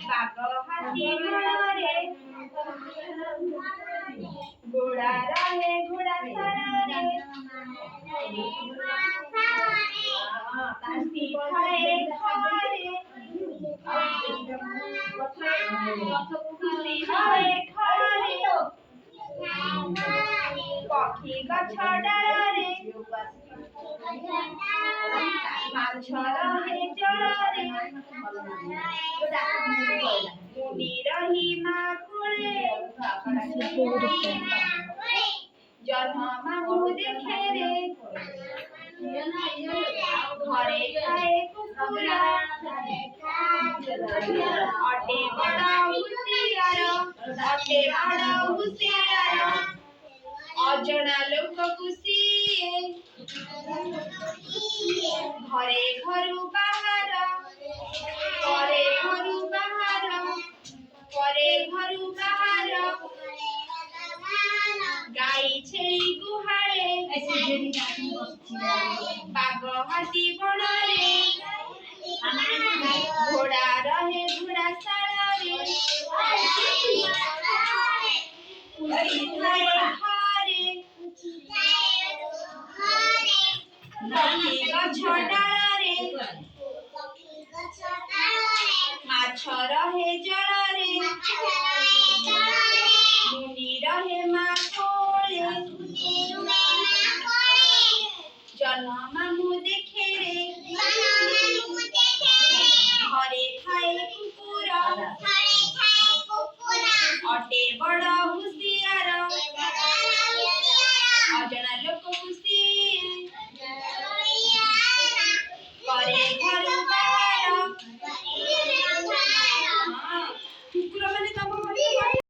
बाघ हाथी घोड़े घोड़ा रहे घोड़ा सवारे हाथी खाए खारे खुशी खाए खारे पक्षी गछ डाले माछ रहे जलरे मुनि रही माकुले जन्म मामु देखे रे घरे खाए कुकुरा अटे बड़ा हुसियार अजना लोक खुशी घरे घरु बाहर गाई छेली गुहाले बाघ हाथी बणरे घोड़ा रहे घोड़ा सालारे खुशी खाए खारे पक्षी गछ डाले माछ रहे जलरे